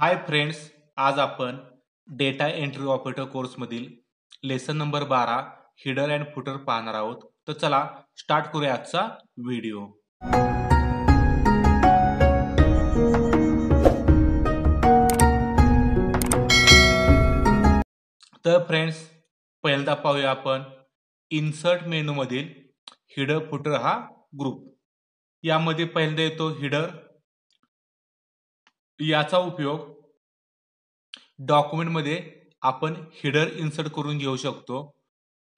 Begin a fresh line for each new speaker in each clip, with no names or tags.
Hi friends, आज आपण data entry operator कोर्समधील lesson number 12 header and footer पाहणार आहोत. तर चला स्टार्ट करूया आजचा व्हिडिओ. तर फ्रेंड्स, पहिल्यांदा पाहूया आपण इन्सर्ट मेनू मधील हिडर फुटर हा ग्रुप. यामध्ये पहिल्यांदा येतो हिडर. याचा उपयोग डॉक्युमेंट मध्ये आपण हिडर इन्सर्ट करून घेऊ शकतो.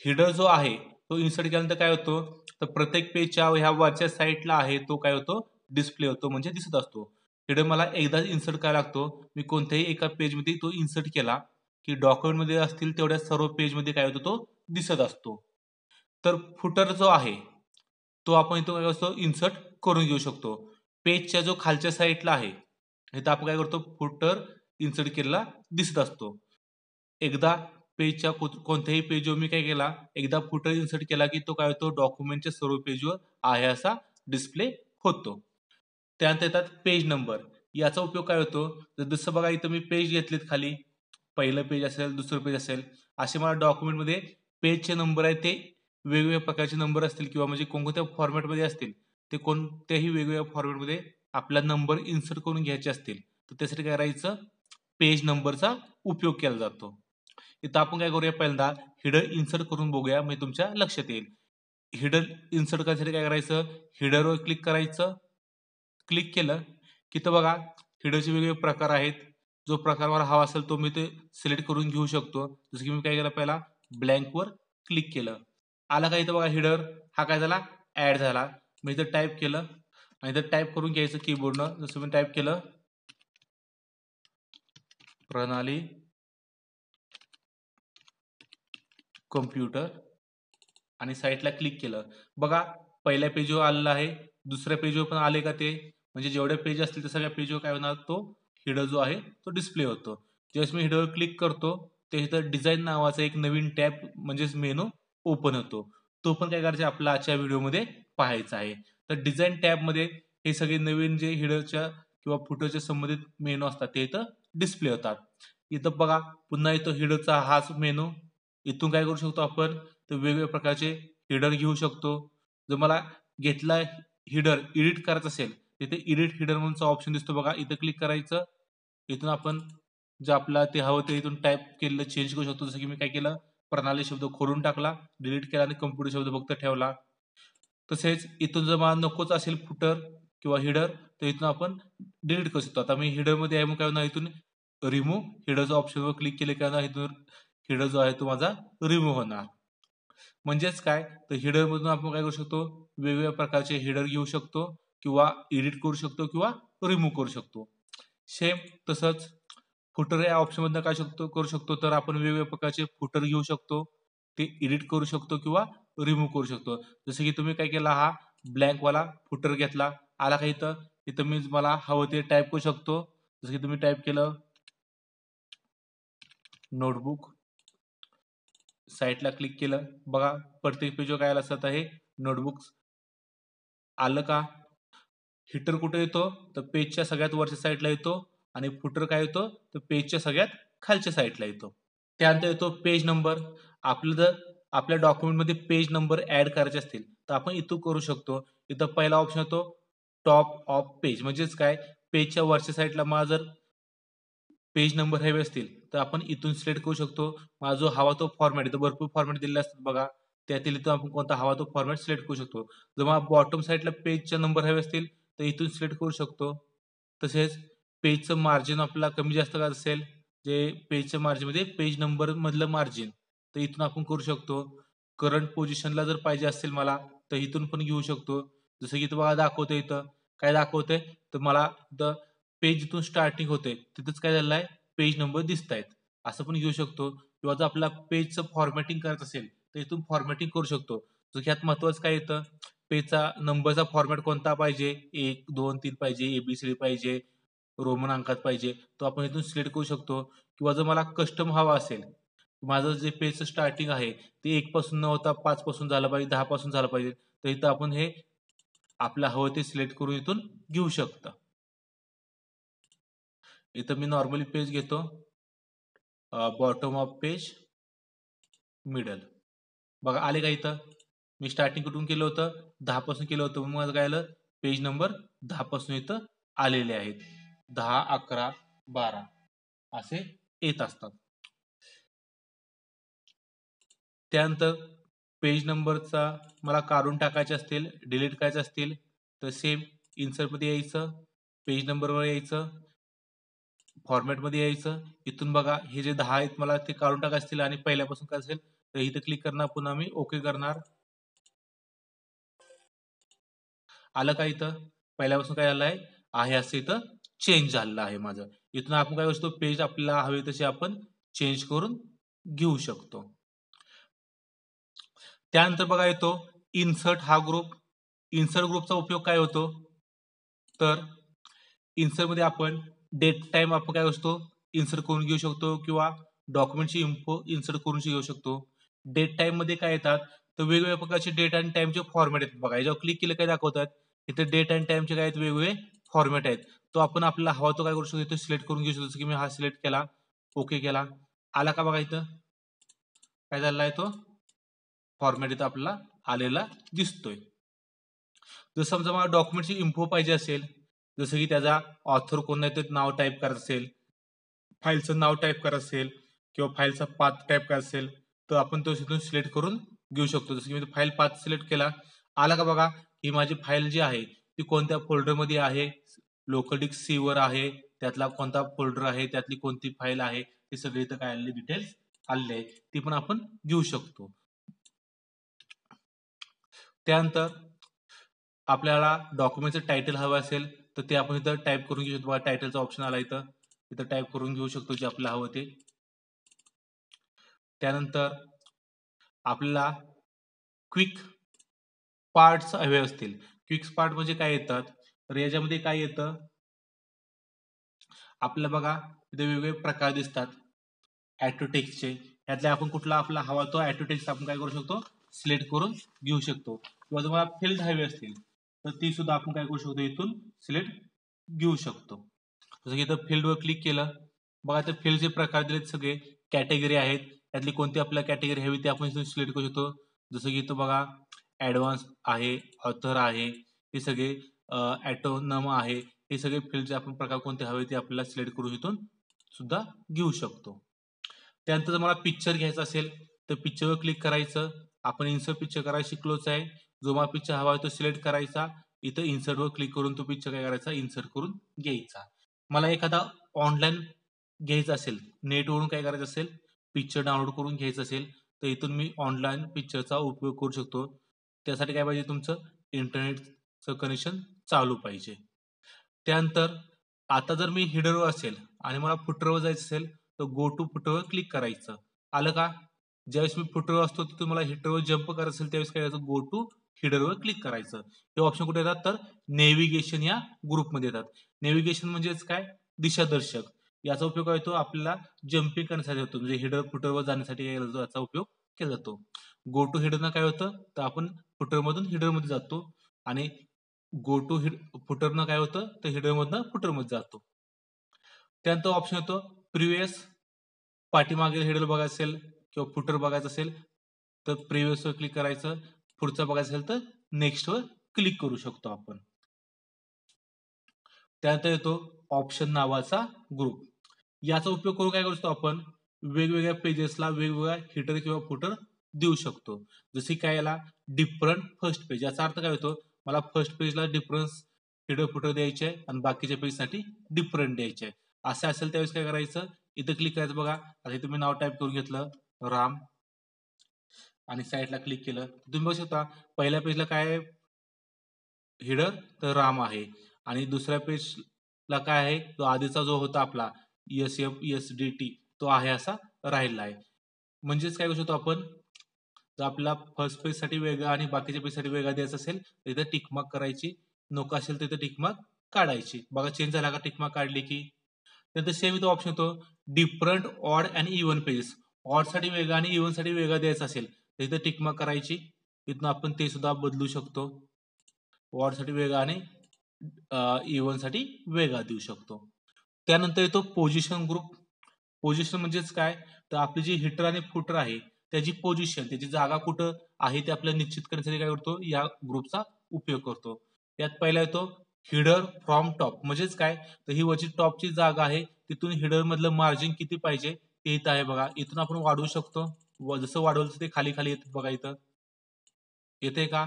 हिडर जो आहे तो इन्सर्ट केल्यानंतर काय होतो, तर प्रत्येक पेजच्या ह्या वरच्या साईडला आहे तो काय होतो, डिस्प्ले होतो, म्हणजे दिसत असतो. हिडर मला एकदाच इन्सर्ट करायला लागतो. मी कोणत्याही एका पेज मध्ये तो इन्सर्ट केला की डॉक्युमेंट मध्ये असतील तेवढ्या सर्व पेज मध्ये काय होतो, तो दिसत असतो. तर फुटर जो आहे तो आपण इथं काय असतो, इन्सर्ट करून घेऊ शकतो. पेजच्या जो खालच्या साईडला आहे इथं आपण काय करतो, फुटर इन्सर्ट केलेला दिसत असतो. एकदा पेजच्या कोणत्याही पेजवर मी काय केला, एकदा फुटर इन्सर्ट केला की तो काय होतो, डॉक्युमेंटच्या सर्व पेजवर आहे असा डिस्प्ले होतो. त्यानंतर येतात पेज नंबर. याचा उपयोग काय होतो, तर जसं बघा इथं मी पेज घेतलेत खाली, पहिलं पेज असेल, दुसरं पेज असेल, असे मला डॉक्युमेंटमध्ये पेजचे नंबर आहेत ते वेगवेगळ्या प्रकारचे नंबर असतील किंवा म्हणजे कोणत्या फॉर्मॅटमध्ये असतील, ते कोणत्याही वेगवेगळ्या फॉर्मॅटमध्ये आपला नंबर इन्सर्ट करून घ्यायचे असतील तर त्यासाठी काय करायचं, पेज नंबरचा उपयोग केला जातो. इथं आपण काय करूया, पहिल्यांदा हिडर इन्सर्ट करून बघूया, म्हणजे तुमच्या लक्षात येईल. हिडर इन्सर्ट करण्यासाठी काय करायचं, हिडरवर क्लिक करायचं. क्लिक केलं की तर बघा हिडरचे वेगवेगळे प्रकार आहेत. जो प्रकार मला हवा असेल तो मी ते सिलेक्ट करून घेऊ शकतो. जसं की मी काय केलं, पहिला ब्लँकवर क्लिक केलं. आला का इथं बघा हिडर हा काय झाला, ऍड झाला. मी इथं टाईप केलं आणि इथं टाईप करून घ्यायचं कीबोर्डनं. जसं मी टाईप केलं, प्रणाली कम्प्युटर आणि साईटला क्लिक केलं. बघा पहिल्या पेजवर आलेलं आहे, दुसऱ्या पेजवर पण आले का ते, म्हणजे जेवढे पेज असतील त्या सगळ्या पेजवर काय होणार, तो हिडर जो आहे तो डिस्प्ले होतो. ज्यावेळेस मी हिडरवर क्लिक करतो ते इथं डिझाईन नावाचा एक नवीन टॅब म्हणजेच मेनू ओपन होतो. तो पण काय करायचा आपला आजच्या व्हिडिओमध्ये पाहायचा आहे. तर डिझाईन टॅबमध्ये हे सगळे नवीन जे हिडरच्या किंवा फुटरच्या संबंधित मेनू असतात ते इथं डिस्प्ले होतात. इथं बघा पुन्हा येतो हिडरचा हाच मेनू. इथून काय करू शकतो आपण, तर वेगवेगळ्या प्रकारचे हिडर घेऊ शकतो. जर मला घेतला हिडर एडिट करायचा असेल, तिथे एडिट हिडर म्हणूनचा ऑप्शन दिसतो बघा, इथं क्लिक करायचं. इथून आपण जे आपला ते हवं ते इथून टाईप केलेलं चेंज करू शकतो. जसं की मी काय केलं, प्रणाली शब्द खोडून टाकला, डिलीट केला आणि कम्प्युटर शब्द फक्त ठेवला. तसेच इथून जर मला नकोच असेल फुटर किंवा हिडर, तर इथून आपण डिलीट करू शकतो. आता मी हिडर मध्ये आहे मग काय होणार, इथून रिमूव्ह हिडरच्या ऑप्शनवर क्लिक केले काय होणार, इथून हिडर जो आहे तो माझा रिमूव्ह होणार. म्हणजेच काय, तर हिडर मधून आपण काय करू शकतो, वेगवेगळ्या प्रकारचे हिडर घेऊ शकतो किंवा एडिट करू शकतो किंवा रिमूव्ह करू शकतो. सेम तसंच फुटर या ऑप्शन मधनं काय करू शकतो, तर आपण वेगवेगळ्या प्रकारचे फुटर घेऊ शकतो, ते एडिट करू शकतो किंवा रिमूव्ह करू शकतो. जसं की तुम्ही काय केला, हा ब्लँक वाला फुटर घेतला, आला का इथं, इथं मी मला हवं ते टाईप करू शकतो. जसं की तुम्ही टाईप केलं नोटबुक, साईटला क्लिक केलं, बघा प्रत्येक पेजवर काय असत आहे, नोटबुक आलं का. हिटर कुठे येतो, तर पेजच्या सगळ्यात वरच्या साईडला येतो आणि फुटर काय येतो, तर पेजच्या सगळ्यात खालच्या साईडला येतो. त्यानंतर येतो पेज नंबर. आपलं जर आपल्या डॉक्युमेंटमध्ये पेज नंबर ऍड करायचे असतील तर आपण इथून करू शकतो. इथं पहिला ऑप्शन येतो टॉप ऑफ पेज, म्हणजेच काय, पेजच्या वरच्या साईडला मला जर पेज नंबर हवे असतील तर आपण इथून सिलेक्ट करू शकतो. मला जो हवा तो फॉर्मॅट, इथं भरपूर फॉर्मॅट दिलेले असतात बघा, त्यातील इथं आपण कोणता हवा तो फॉर्मॅट सिलेक्ट करू शकतो. जर मला बॉटम साईडला पेजचा नंबर हवे असतील तर इथून सिलेक्ट करू शकतो. तसेच पेजचं मार्जिन आपल्याला कमी जास्त करायचं असेल, जे पेजच्या मार्जिन मध्ये पेज नंबर मधलं मार्जिन, तर इथून आपण करू शकतो. करंट पोझिशनला जर पाहिजे असेल मला तर इथून पण घेऊ शकतो. जसं की तुम्हाला दाखवतंय, इथं काय दाखवतंय, तर मला पेज जिथून स्टार्टिंग होते तिथंच काय झालं आहे, पेज नंबर दिसत आहेत, असं पण घेऊ शकतो. किंवा जर आपला पेजचं फॉर्मॅटिंग करायचं असेल तर इथून फॉर्मॅटिंग करू शकतो. तर ह्यात महत्वाचं काय येतं, पेजचा नंबरचा फॉर्मॅट कोणता पाहिजे, 1 2 3 पाहिजे, एबीसीडी पाहिजे, रोमन अंकात पाहिजे, तो आपण इथून सिलेक्ट करू शकतो. किंवा जर मला कस्टम हवा असेल, माझं जे पेजचं स्टार्टिंग आहे ते 1 पासून न होता 5 पासून झालं पाहिजे, 10 पासून झालं पाहिजे, तर इथं आपण हे आपलं हवं ते सिलेक्ट करून इथून घेऊ शकतो. इथं मी नॉर्मली पेज घेतो, बॉटम ऑफ पेज, मिडल. बघा आले का इथं? मी स्टार्टिंग कुठून केलं होतं? 10 पासून केलं होतं. मग माझं काय आलं? पेज नंबर 10 पासून इथं आलेले आहेत. 10, 11, 12 असे येत असतात. त्यानंतर पेज नंबरचा मला काढून टाकायचे असतील, डिलीट करायचे असतील तर सेम इन्सर्टमध्ये यायचं, पेज नंबरवर यायचं, फॉर्मॅटमध्ये यायचं. इथून बघा हे जे 10 आहेत मला ते काढून टाकायचे असतील आणि पहिल्यापासून काय असेल तर इथं क्लिक करणार, पुन्हा मी ओके करणार. आलं का इथं? पहिल्यापासून काय झालं आहे असं इथं चेंज झालेलं आहे माझं. इथून आपण काय करतो, पेज आपल्याला हवे तसे आपण चेंज करून घेऊ शकतो. त्यानंतर बघा येतो इन्सर्ट हा ग्रुप. इन्सर्ट ग्रुपचा उपयोग काय होतो तर इन्सर्ट मध्ये आपण डेट टाइम आपण काय असतो इन्सर्ट करून घेऊ शकतो किंवा डॉक्युमेंटची इन्फो इन्सर्ट करून घेऊ शकतो. डेट टाइम मध्ये काय येतात तर वेगवेगळ्या प्रकारचे डेट आणि टाइमचे फॉर्मॅट आहेत. बघा याच्यावर क्लिक केलं काय दाखवतात, इथे डेट आणि टाइमचे काय आहेत वेगवेगळे फॉर्मॅट आहेत. तो आपण आपल्याला हवा तो काय करू शकतो इथे सिलेक्ट करून घेऊ शकतो. जसं की मी हा सिलेक्ट केला, ओके केला, आला का बघा इथं काय झालेला आहे तो फॉर्मॅट इथं आपल्याला आलेला दिसतोय. जर समजा मला डॉक्युमेंटची इन्फो पाहिजे असेल, जसं की त्याचा ऑथर कोण आहे ते नाव टाईप करायचं असेल, फाईलचं नाव टाईप करायचं असेल किंवा फाईलचा पाथ टाईप करायचा असेल तर आपण तो तिथून सिलेक्ट करून घेऊ शकतो. जसं की मी फाईल पाथ सिलेक्ट केला, आला का बघा ही माझी फाईल जी आहे ती कोणत्या फोल्डरमध्ये आहे, लोकल डिस्क सी वर आहे, त्यातला कोणता फोल्डर आहे, त्यातली कोणती फाईल आहे, हे सगळे इथं काय आलेले डिटेल्स आलेले आहे, ती पण आपण घेऊ शकतो. त्यानंतर आपल्याला डॉक्युमेंटचं टायटल हवं असेल तर ते आपण इथं टाईप करून घेऊ शकतो. बघा टायटलचा ऑप्शन आला इथं टाईप करून घेऊ शकतो जे आपल्याला हवं ते. त्यानंतर आपल्याला क्विक पार्ट्स हवे असतील, क्विक पार्ट म्हणजे काय येतात तर याच्यामध्ये काय येतं आपल्याला बघा इथे वेगवेगळे प्रकार दिसतात ऍटो टेक्स्टचे. यातले आपण कुठला आपला हवा तो ऍटो टेक्स्ट आपण काय करू शकतो सिलेक्ट करून घेऊ शकतो. किंवा तुम्हाला फील्ड हवे असतील तर ती सुद्धा आपण काय करू शकतो इथून सिलेक्ट घेऊ शकतो. जसं की इथं फील्डवर क्लिक केलं, बघा ते फील्डचे प्रकार दिलेत सगळे, कॅटेगरी आहेत, त्यातली कोणती आपल्याला कॅटेगरी हवी ती आपण इथून सिलेक्ट करू शकतो. जसं की इथं बघा ऍडव्हान्स आहे, ऑथर आहे, हे सगळे ॲटोनम आहे, हे सगळे फील्डचे आपण प्रकार कोणते हवे ते आपल्याला सिलेक्ट करून इथून सुद्धा घेऊ शकतो. त्यानंतर जर मला पिक्चर घ्यायचा असेल तर पिक्चरवर क्लिक करायचं, आपण इन्सर्ट पिक्चर करायला शिकलोच आहे. जो मला पिक्चर हवा आहे तो सिलेक्ट करायचा, इथं इन्सर्टवर क्लिक करून तो पिक्चर काय करायचा इन्सर्ट करून घ्यायचा. मला एखादा ऑनलाईन घ्यायचा असेल, नेटवरून काय करायचं असेल पिक्चर डाउनलोड करून घ्यायचं असेल तर इथून मी ऑनलाईन पिक्चरचा उपयोग करू शकतो. त्यासाठी काय पाहिजे तुमचं इंटरनेटचं कनेक्शन चालू पाहिजे. त्यानंतर आता जर मी हिडरवर असेल आणि मला फुटरवर जायचं असेल तर गो टू फुटरवर क्लिक करायचं. आलं का? ज्यावेळेस मी फुटरवर असतो तिथून मला हिडरवर जम्प करायचं असेल त्यावेळेस काय करायचं गो टू हिडरवर क्लिक करायचं. हे ऑप्शन कुठे येतात तर नेव्हिगेशन या ग्रुपमध्ये येतात. नेव्हिगेशन म्हणजेच काय दिशादर्शक. याचा उपयोग काय होतो आपल्याला जम्पिंग करण्यासाठी होतो, म्हणजे हिडर फुटरवर जाण्यासाठी याचा उपयोग केला जातो. गो टू हिडरनं काय होतं तर आपण फुटरमधून हिडरमध्ये जातो आणि गो टू फुटरनं काय होतं तर हिडरमधनं फुटरमध्ये जातो. त्यानंतर ऑप्शन येतो प्रिव्हियस, पाठीमागील हेडर बघायचं असेल किंवा फुटर बघायचं असेल तर प्रिव्हियसवर क्लिक करायचं, पुढचं बघायचं असेल तर नेक्स्टवर क्लिक करू शकतो आपण. त्यानंतर येतो ऑप्शन नावाचा ग्रुप. याचा उपयोग करून काय करू शकतो आपण वेगवेगळ्या पेजेसला वेगवेगळ्या हिटर किंवा फुटर देऊ शकतो. जसे काय याला डिफरंट फर्स्ट पेज, याचा अर्थ काय होतो मला फर्स्ट पेजला डिफरन्स हिटर फुटर द्यायचे आहे आणि बाकीच्या पेजसाठी डिफरंट द्यायचे आहे. असं असेल त्यावेळेस काय करायचं इथं क्लिक करायचं. बघा आता इथं मी नाव टाईप करून घेतलं राम आणि साईडला क्लिक केलं, तुम्ही बघू शकता पहिल्या पेजला काय हिडर तर राम आहे आणि दुसऱ्या पेजला काय आहे तो आधीचा जो होता आपला SFSDT तो आहे असा राहिला आहे. म्हणजेच काय करू शकतो आपण जर आपल्याला फर्स्ट पेज साठी वेगळा आणि बाकीच्या पेज साठी वेगळा द्यायचा असेल तर इथं टिकमार्क करायची, नको असेल तर इथं टिकमार्क काढायची. बघा चेंज झाला का टिकमार्क काढली की. नंतर सेम इथं ऑप्शन येतो डिफरंट ऑड आणि इव्हन पेजेस. ऑड साठी वेगळा आणि इव्हन साठी वेगळा द्यायचा असेल तर इथं टिकमार्क करायची, इथून आपण ते सुद्धा बदलू शकतो. ऑड साठी वेगळा आणि इव्हन साठी वेगळा देऊ शकतो. त्यानंतर येतो पोझिशन ग्रुप. पोझिशन म्हणजेच काय, तर आपली जी हिटर आणि फुटर आहे त्याची पोझिशन, त्याची जागा कुठं आहे ते आपल्याला निश्चित करण्यासाठी काय करतो, या ग्रुपचा उपयोग करतो. त्यात पहिला येतो हिडर फ्रॉम टॉप. म्हणजेच काय, तर ही वरची टॉपची जागा आहे, तिथून हिडर मधलं मार्जिन किती पाहिजे ते इथं आहे बघा. इथून आपण वाढवू शकतो, जसं वाढवलं तसं ते खाली खाली येतं बघा. इथं येते का.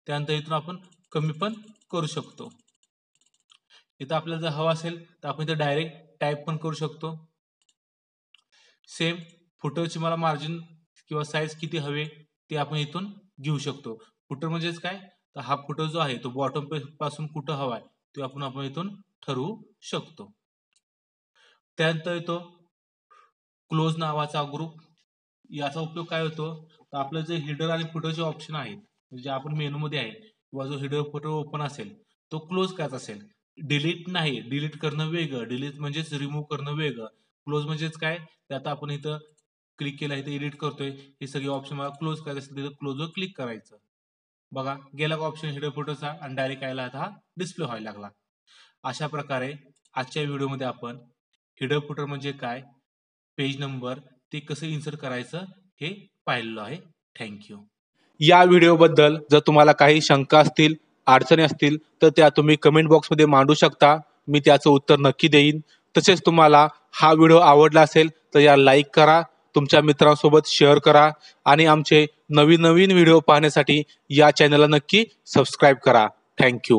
त्यानंतर इथून आपण कमी पण करू शकतो. इथं आपल्याला जर हवा असेल तर आपण इथं डायरेक्ट टाईप पण करू शकतो. सेम फुटरची मला मार्जिन किंवा साईज किती हवे ते आपण इथून घेऊ शकतो. फुटर म्हणजेच काय, तर हा फुटर जो आहे तो बॉटम पासून कुठं हवाय ते आपण इथून ठरवू शकतो. त्यानंतर येतो क्लोज नावाचा ग्रुप. याचा उपयोग काय होतो, तर आपलं जे हिडर आणि फुटरचे ऑप्शन आहेत, म्हणजे आपण मेनू मध्ये आहे किंवा जो हिडर फुटर ओपन असेल तो क्लोज करायचा असेल. डिलीट नाही, डिलीट करणं वेगळं, डिलीट म्हणजेच रिमूव्ह करणं वेगळं. क्लोज म्हणजेच काय, ते आता आपण इथं क्लिक केलं, इथं एडिट करतोय, हे सगळे ऑप्शन मला क्लोज करायचे असेल तिथं क्लोजवर क्लिक करायचं. बघा गेला का ऑप्शन हिडर फुटरचा आणि डायरेक्ट काय हा डिस्प्ले व्हायला लागला. अशा प्रकारे आजच्या व्हिडिओमध्ये आपण हिडर फुटर म्हणजे काय, पेज नंबर ते कसं इन्सर्ट करायचं हे पाहिलेलं आहे. थँक्यू. या व्हिडिओबद्दल जर तुम्हाला काही शंका असतील, अडचणी असतील तर त्या तुम्ही कमेंट बॉक्समध्ये मांडू शकता. मी त्याचं उत्तर नक्की देईन. तसेच तुम्हाला हा व्हिडिओ आवडला असेल तर याला लाईक करा, तुमच्या मित्रांसोबत शेअर करा आणि आमचे नवीन नवीन व्हिडिओ पाहण्यासाठी या चॅनलला नक्की सबस्क्राईब करा. थँक्यू.